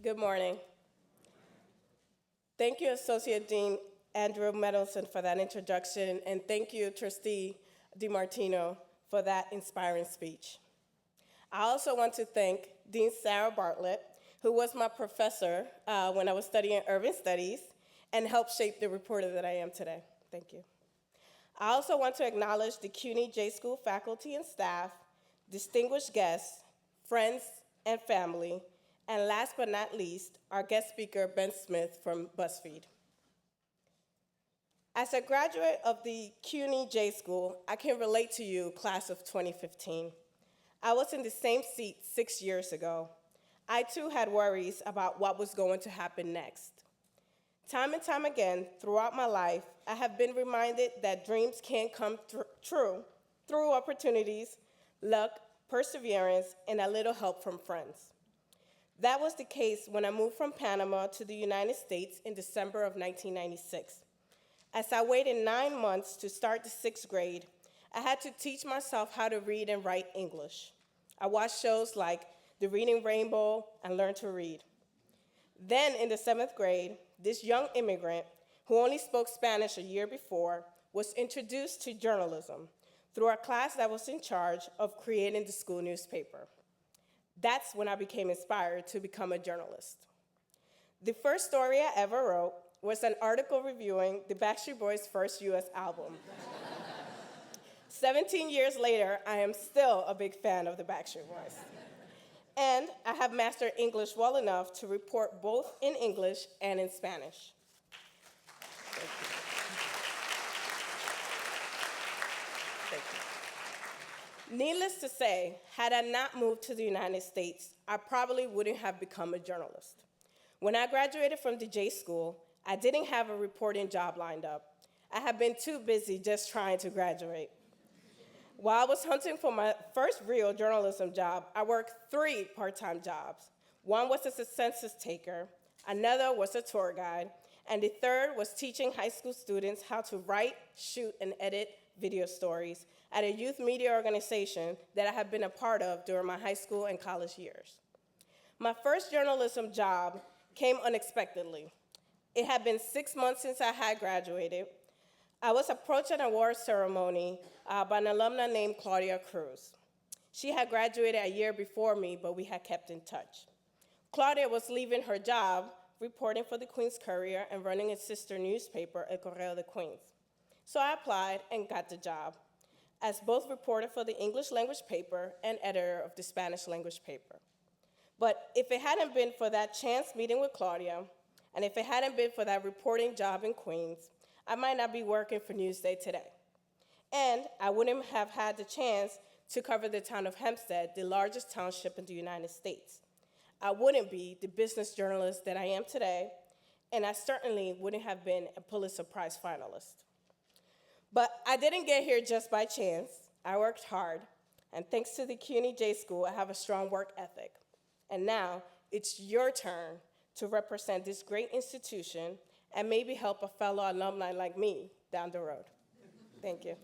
Good morning. Thank you, Associate Dean Andrew Mendelson, for that introduction, and thank you, Trustee DiMartino, for that inspiring speech. I also want to thank Dean Sarah Bartlett, who was my professor when I was studying urban studies and helped shape the reporter that I am today. Thank you. I also want to acknowledge the CUNY J School faculty and staff, distinguished guests, friends, and family, and last but not least, our guest speaker, Ben Smith from BuzzFeed. As a graduate of the CUNY J School, I can relate to you, class of 2015. I was in the same seat 6 years ago. I too had worries about what was going to happen next. Time and time again, throughout my life, I have been reminded that dreams can come true through opportunities, luck, perseverance, and a little help from friends. That was the case when I moved from Panama to the United States in December of 1996. As I waited 9 months to start the 6th grade, I had to teach myself how to read and write English. I watched shows like The Reading Rainbow and learned to read. Then in the 7th grade, this young immigrant, who only spoke Spanish a year before, was introduced to journalism through a class that was in charge of creating the school newspaper. That's when I became inspired to become a journalist. The first story I ever wrote was an article reviewing the Backstreet Boys' first US album. 17 years later, I am still a big fan of the Backstreet Boys. And I have mastered English well enough to report both in English and in Spanish. Thank you. Thank you. Needless to say, had I not moved to the United States, I probably wouldn't have become a journalist. When I graduated from the J School, I didn't have a reporting job lined up. I had been too busy just trying to graduate. While I was hunting for my first real journalism job, I worked 3 part-time jobs. One was as a census taker, another was a tour guide, and the third was teaching high school students how to write, shoot, and edit video stories at a youth media organization that I had been a part of during my high school and college years. My first journalism job came unexpectedly. It had been 6 months since I had graduated. I was approached at an award ceremony by an alumna named Claudia Cruz. She had graduated a year before me, but we had kept in touch. Claudia was leaving her job reporting for the Queens Courier and running its sister newspaper, El Correo de Queens. So I applied and got the job as both reporter for the English language paper and editor of the Spanish language paper. But if it hadn't been for that chance meeting with Claudia, and if it hadn't been for that reporting job in Queens, I might not be working for Newsday today. And I wouldn't have had the chance to cover the town of Hempstead, the largest township in the United States. I wouldn't be the business journalist that I am today, and I certainly wouldn't have been a Pulitzer Prize finalist. But I didn't get here just by chance. I worked hard, and thanks to the CUNY J School, I have a strong work ethic. And now it's your turn to represent this great institution and maybe help a fellow alumni like me down the road. Thank you.